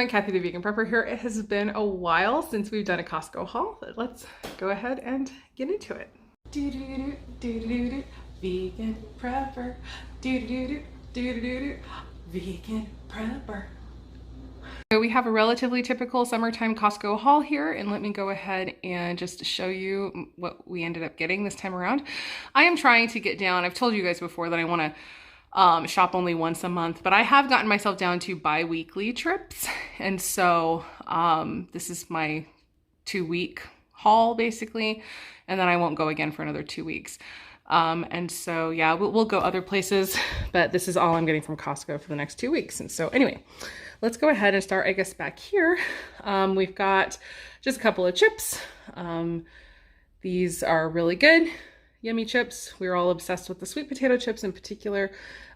everyone, Kathy the Vegan Prepper here. It has been a while since we've done a Costco haul. Let's go ahead and get into it. Vegan Prepper. Vegan Prepper. So we have a relatively typical summertime Costco haul here, and let me go ahead and just show you what we ended up getting this time around. I am trying to get down, I've told you guys before that I want to shop only once a month, but I have gotten myself down to bi-weekly trips. And so this is my 2-week haul basically. And then I won't go again for another 2 weeks. And so, yeah, we'll go other places, but this is all I'm getting from Costco for the next 2 weeks. And so anyway, let's go ahead and start, I guess, back here. We've got just a couple of chips. These are really good. Yummy chips. We're all obsessed with the sweet potato chips in particular.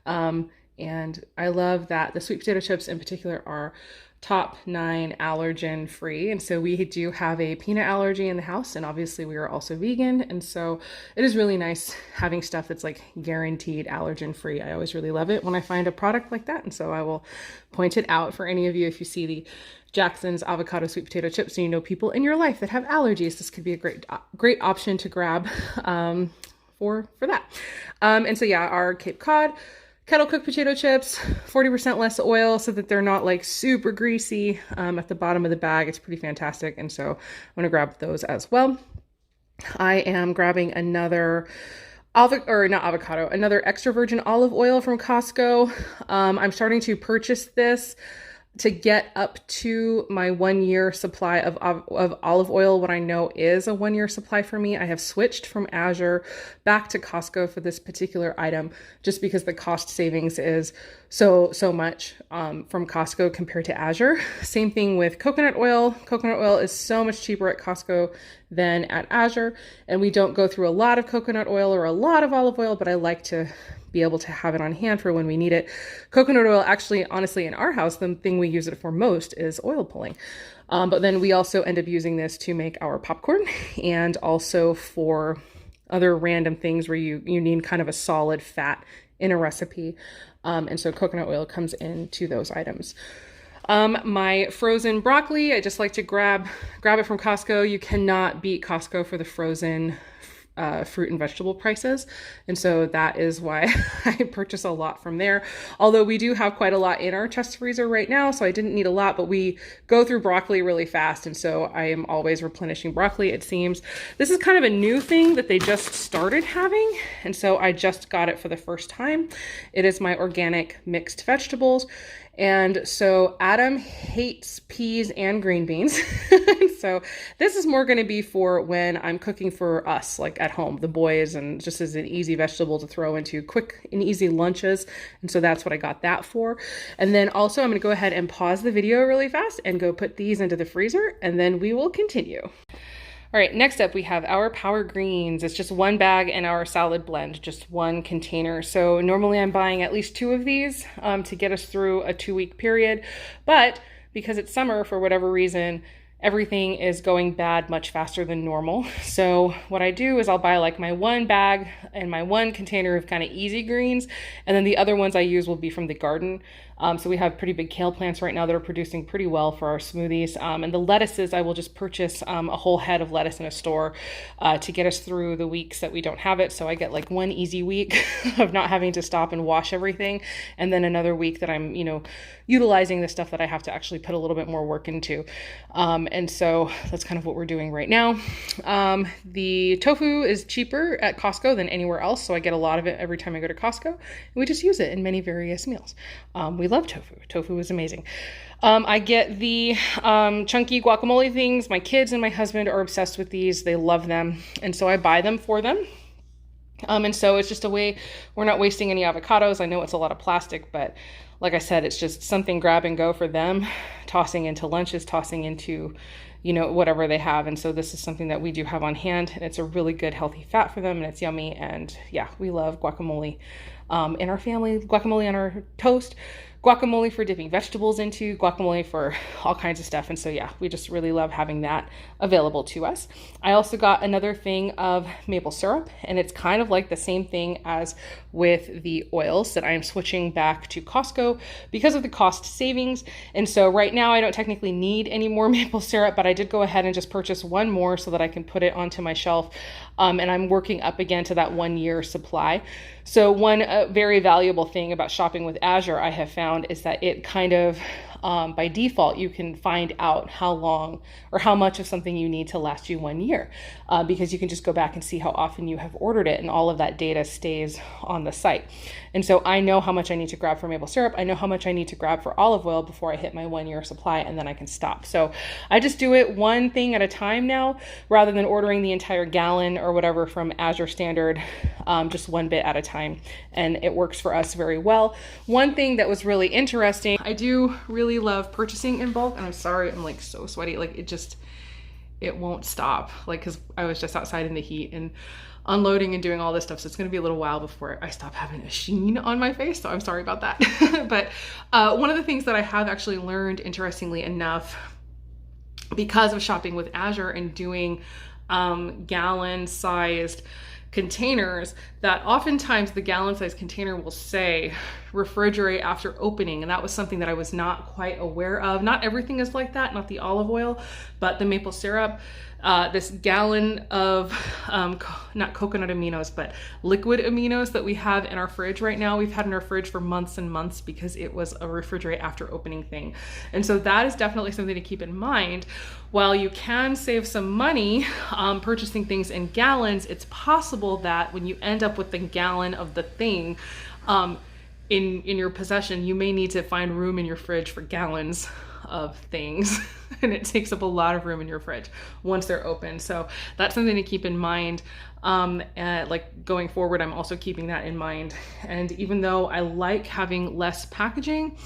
And I love that the sweet potato chips in particular are top 9 allergen free. And so we do have a peanut allergy in the house, and obviously we are also vegan. And so it is really nice having stuff that's like guaranteed allergen free. I always really love it when I find a product like that. And so I will point it out for any of you if you see the Jackson's avocado sweet potato chips and you know people in your life that have allergies. This could be a great option to grab for that. And so yeah, our Cape Cod kettle cooked potato chips, 40% less oil so that they're not like super greasy at the bottom of the bag. It's pretty fantastic. And so I'm gonna grab those as well. I am grabbing another another extra virgin olive oil from Costco. I'm starting to purchase this to get up to my 1-year supply of olive oil, what I know is a 1-year supply for me. I have switched from Azure back to Costco for this particular item, just because the cost savings is so much from Costco compared to Azure. Same thing with coconut oil. Coconut oil is so much cheaper at Costco than at Azure. And we don't go through a lot of coconut oil or a lot of olive oil, but I like to be able to have it on hand for when we need it. Coconut oil, actually, honestly, in our house, the thing we use it for most is oil pulling. But then we also end up using this to make our popcorn and also for other random things where you need kind of a solid fat in a recipe. And so coconut oil comes into those items. My frozen broccoli, I just like to grab it from Costco. You cannot beat Costco for the frozen fruit and vegetable prices. And so that is why I purchase a lot from there. Although we do have quite a lot in our chest freezer right now, so I didn't need a lot, but we go through broccoli really fast. And so I am always replenishing broccoli, it seems. This is kind of a new thing that they just started having. And so I just got it for the first time. It is my organic mixed vegetables. And so Adam hates peas and green beans. So this is more going to be for when I'm cooking for us, like at home, the boys, and just as an easy vegetable to throw into quick and easy lunches. And so that's what I got that for. And then also I'm going to go ahead and pause the video really fast and go put these into the freezer, and then we will continue. All right, next up we have our Power Greens. It's just 1 bag in our salad blend, just 1 container. So normally I'm buying at least 2 of these to get us through a 2-week period. But because it's summer, for whatever reason, everything is going bad much faster than normal. So what I do is I'll buy like my 1 bag and my 1 container of kind of easy greens. And then the other ones I use will be from the garden. So we have pretty big kale plants right now that are producing pretty well for our smoothies. And the lettuces, I will just purchase a whole head of lettuce in a store to get us through the weeks that we don't have it. So I get like 1 easy week of not having to stop and wash everything. And then another week that I'm, utilizing the stuff that I have to actually put a little bit more work into. And so that's kind of what we're doing right now. The tofu is cheaper at Costco than anywhere else. So I get a lot of it every time I go to Costco. And we just use it in many various meals. We love tofu. Tofu is amazing. I get the chunky guacamole things. My kids and my husband are obsessed with these. They love them. And so I buy them for them. And so it's just a way, we're not wasting any avocados. I know it's a lot of plastic, but like I said, it's just something grab and go for them, tossing into lunches, tossing into, you know, whatever they have. And so this is something that we do have on hand, and it's a really good healthy fat for them, and it's yummy. And yeah, we love guacamole in our family, guacamole on our toast, guacamole for dipping vegetables into, guacamole for all kinds of stuff. And so yeah, we just really love having that available to us. I also got another thing of maple syrup, and it's kind of like the same thing as with the oils that I am switching back to Costco because of the cost savings. And so right now I don't technically need any more maple syrup, but I did go ahead and just purchase one more so that I can put it onto my shelf. And I'm working up again to that 1 year supply. So one very valuable thing about shopping with Azure I have found is that it kind of, by default, you can find out how long or how much of something you need to last you 1 year, because you can just go back and see how often you have ordered it, and all of that data stays on the site. And so I know how much I need to grab for maple syrup. I know how much I need to grab for olive oil before I hit my 1 year supply, and then I can stop. So I just do it one thing at a time now, rather than ordering the entire gallon or whatever from Azure Standard, just one bit at a time. And it works for us very well. One thing that was really interesting, I do really love purchasing in bulk, and I'm sorry, I'm like so sweaty, like it won't stop, like, because I was just outside in the heat and unloading and doing all this stuff, so it's going to be a little while before I stop having a sheen on my face, so I'm sorry about that. But one of the things that I have actually learned, interestingly enough, because of shopping with Azure and doing gallon-sized containers, that oftentimes the gallon-sized container will say refrigerate after opening, and that was something that I was not quite aware of. Not everything is like that, not the olive oil, but the maple syrup. This gallon of not coconut aminos, but liquid aminos that we have in our fridge right now, we've had in our fridge for months and months because it was a refrigerate after opening thing. And so that is definitely something to keep in mind. While you can save some money purchasing things in gallons, it's possible that when you end up with the gallon of the thing in your possession, you may need to find room in your fridge for gallons of things, and it takes up a lot of room in your fridge once they're open. So that's something to keep in mind. Like going forward, I'm also keeping that in mind. And even though I like having less packaging,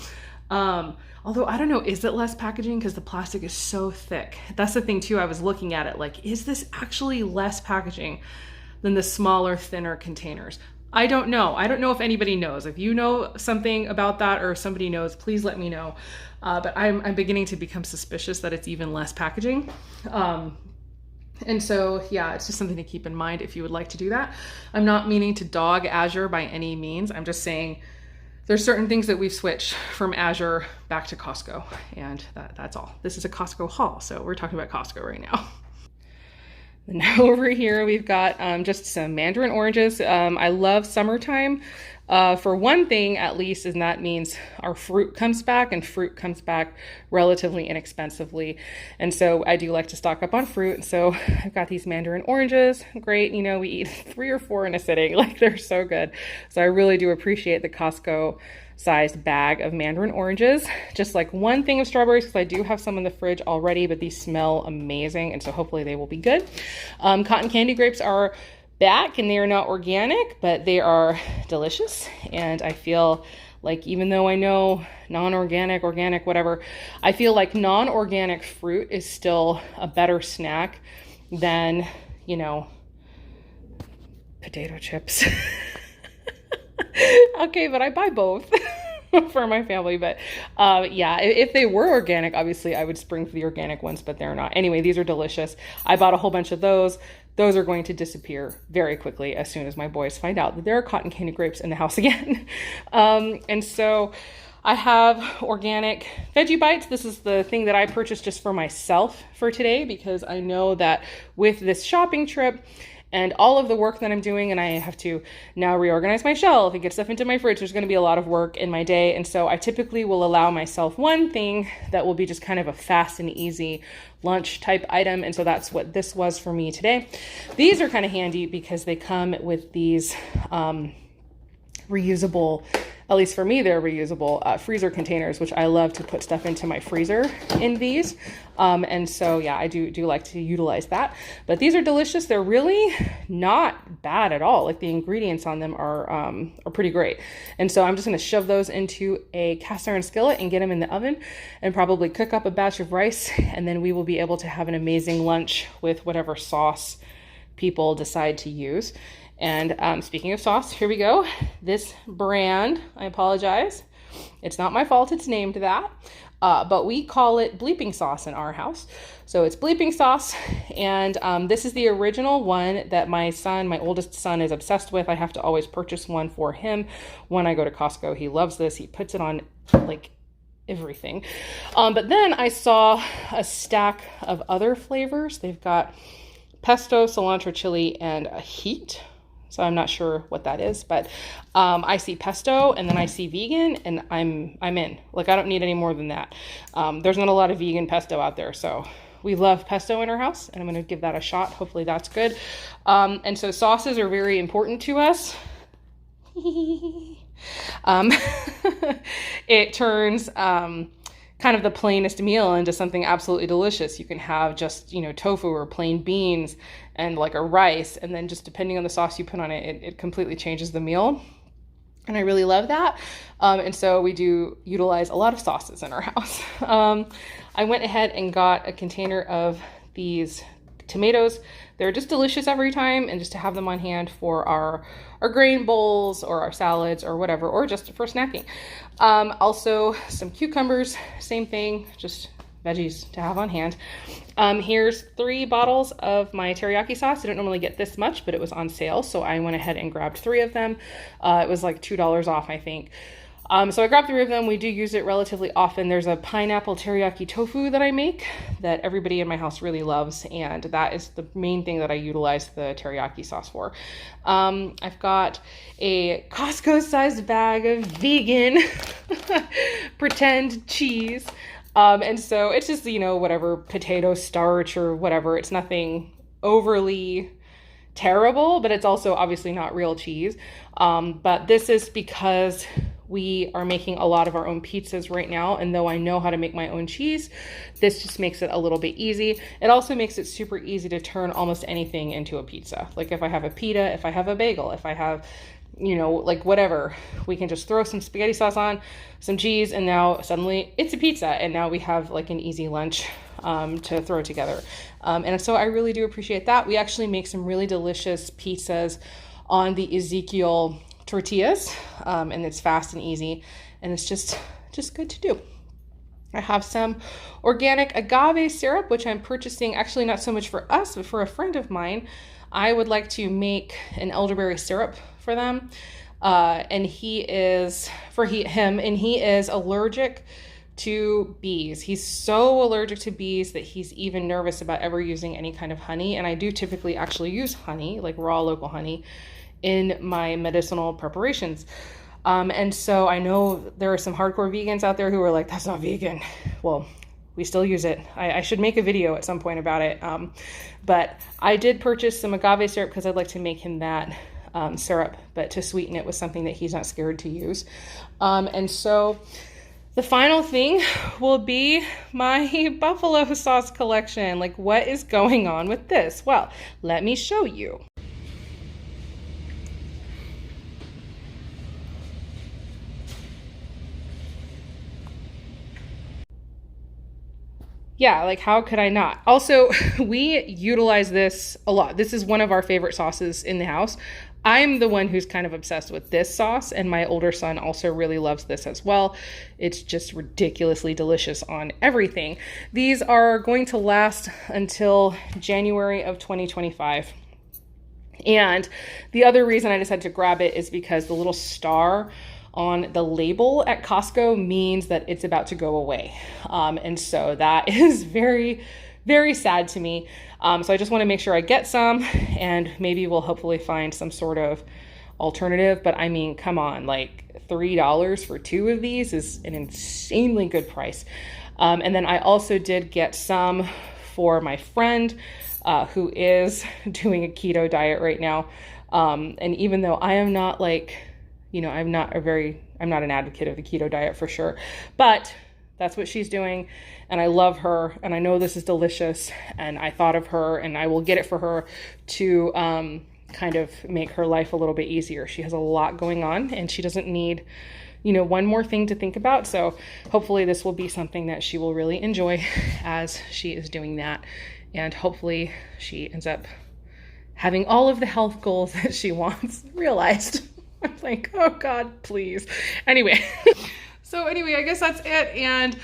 although I don't know, is it less packaging because the plastic is so thick? That's the thing too. I was looking at it like, is this actually less packaging than the smaller, thinner containers? I don't know. I don't know if anybody knows. If you know something about that, or if somebody knows, please let me know. But I'm beginning to become suspicious that it's even less packaging. And so, yeah, it's just something to keep in mind if you would like to do that. I'm not meaning to dog Azure by any means. I'm just saying there's certain things that we've switched from Azure back to Costco, and that's all. This is a Costco haul, so we're talking about Costco right now. And over here, we've got just some mandarin oranges. I love summertime for one thing, at least, and that means our fruit comes back, and fruit comes back relatively inexpensively. And so I do like to stock up on fruit. So I've got these mandarin oranges. Great. You know, we eat 3 or 4 in a sitting. Like, they're so good. So I really do appreciate the Costco sized bag of mandarin oranges. Just like one thing of strawberries, because I do have some in the fridge already, but these smell amazing, and so hopefully they will be good. Cotton candy grapes are back, and they are not organic, but they are delicious. And I feel like, even though I know non-organic, organic, whatever, I feel like non-organic fruit is still a better snack than, you know, potato chips. Okay, but I buy both for my family. But yeah, if they were organic, obviously I would spring for the organic ones, but they're not. Anyway, these are delicious. I bought a whole bunch of those. Those are going to disappear very quickly as soon as my boys find out that there are cotton candy grapes in the house again. And so I have organic veggie bites. This is the thing that I purchased just for myself for today, because I know that with this shopping trip and all of the work that I'm doing, and I have to now reorganize my shelf and get stuff into my fridge, there's going to be a lot of work in my day. And so I typically will allow myself one thing that will be just kind of a fast and easy lunch type item. And so that's what this was for me today. These are kind of handy because they come with these reusable, at least for me, they're reusable freezer containers, which I love to put stuff into my freezer in these. And so, yeah, I do like to utilize that. But these are delicious. They're really not bad at all. Like the ingredients on them are pretty great. And so I'm just going to shove those into a cast iron skillet and get them in the oven and probably cook up a batch of rice. And then we will be able to have an amazing lunch with whatever sauce people decide to use. And speaking of sauce, here we go. This brand, I apologize. It's not my fault it's named that, but we call it bleeping sauce in our house. So it's bleeping sauce, and this is the original one that my oldest son, is obsessed with. I have to always purchase one for him when I go to Costco. He loves this. He puts it on like everything. But then I saw a stack of other flavors. They've got pesto, cilantro, chili, and a heat. So I'm not sure what that is, but I see pesto and then I see vegan, and I'm in. Like, I don't need any more than that. There's not a lot of vegan pesto out there, so we love pesto in our house, and I'm going to give that a shot. Hopefully that's good. And so sauces are very important to us. It turns kind of the plainest meal into something absolutely delicious. You can have just, tofu or plain beans and like a rice, and then just depending on the sauce you put on it, it completely changes the meal. And I really love that. And so we do utilize a lot of sauces in our house. I went ahead and got a container of these tomatoes. They're just delicious every time, and just to have them on hand for our grain bowls or our salads or whatever, or just for snacking. Also some cucumbers, same thing, just veggies to have on hand. Here's 3 bottles of my teriyaki sauce. I don't normally get this much, but it was on sale, so I went ahead and grabbed 3 of them. It was like $2 off, I think. So I grabbed 3 of them. We do use it relatively often. There's a pineapple teriyaki tofu that I make that everybody in my house really loves, and that is the main thing that I utilize the teriyaki sauce for. I've got a Costco-sized bag of vegan pretend cheese. And so it's just, whatever potato starch or whatever. It's nothing overly terrible, but it's also obviously not real cheese. But this is because we are making a lot of our own pizzas right now, and though I know how to make my own cheese, this just makes it a little bit easy. It also makes it super easy to turn almost anything into a pizza. Like if I have a pita, if I have a bagel, if I have, like whatever, we can just throw some spaghetti sauce on, some cheese, and now suddenly it's a pizza, and now we have like an easy lunch to throw together. And so I really do appreciate that. We actually make some really delicious pizzas on the Ezekiel tortillas, and it's fast and easy, and it's just good to do. I have some organic agave syrup, which I'm purchasing, actually not so much for us, but for a friend of mine. I would like to make an elderberry syrup for them, and he is allergic to bees. He's so allergic to bees that he's even nervous about ever using any kind of honey, and I do typically actually use honey, like raw local honey, in my medicinal preparations. And so I know there are some hardcore vegans out there who are like, that's not vegan. Well, we still use it. I should make a video at some point about it. But I did purchase some agave syrup because I'd like to make him that syrup, but to sweeten it with something that he's not scared to use. And so the final thing will be my buffalo sauce collection. Like, what is going on with this? Well, let me show you. Yeah, like how could I not? Also, we utilize this a lot. This is one of our favorite sauces in the house. I'm the one who's kind of obsessed with this sauce, and my older son also really loves this as well. It's just ridiculously delicious on everything. These are going to last until January of 2025. And the other reason I decided to grab it is because the little star on the label at Costco means that it's about to go away. And so that is very, very sad to me. So I just want to make sure I get some, and maybe we'll hopefully find some sort of alternative. But I mean, come on, like $3 for 2 of these is an insanely good price. And then I also did get some for my friend who is doing a keto diet right now. And even though I am not like you know, I'm not an advocate of the keto diet for sure, but that's what she's doing. And I love her, and I know this is delicious, and I thought of her, and I will get it for her to kind of make her life a little bit easier. She has a lot going on, and she doesn't need, you know, one more thing to think about. So hopefully this will be something that she will really enjoy as she is doing that. And hopefully she ends up having all of the health goals that she wants realized. I'm like, oh God, please. Anyway, so anyway, I guess that's it. And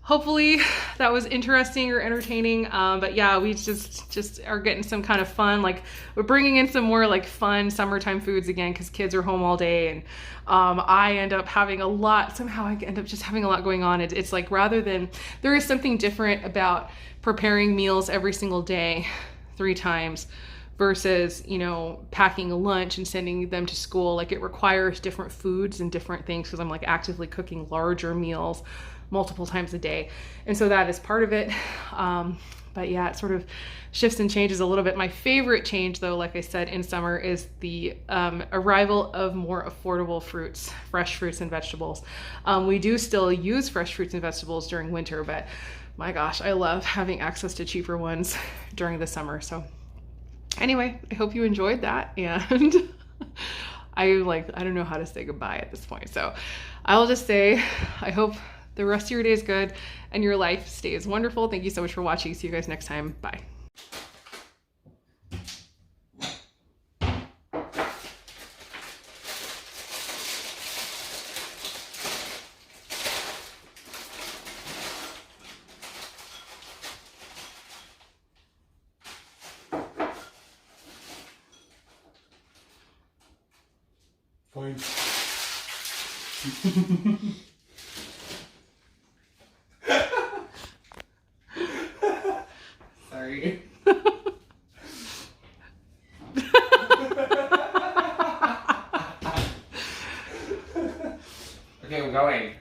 hopefully that was interesting or entertaining. But yeah, we just are getting some kind of fun. Like, we're bringing in some more like fun summertime foods again, because kids are home all day, and I end up having a lot. Somehow I end up just having a lot going on. It's like, rather than, there is something different about preparing meals every single day 3 times versus, you know, packing a lunch and sending them to school. Like, it requires different foods and different things, because I'm like actively cooking larger meals multiple times a day. And so that is part of it. But yeah, it sort of shifts and changes a little bit. My favorite change, though, like I said, in summer is the arrival of more affordable fruits, fresh fruits and vegetables. We do still use fresh fruits and vegetables during winter, but my gosh, I love having access to cheaper ones during the summer. So anyway, I hope you enjoyed that, and I don't know how to say goodbye at this point. So I'll just say, I hope the rest of your day is good and your life stays wonderful. Thank you so much for watching. See you guys next time. Bye. Fine. Sorry. Okay, we're going.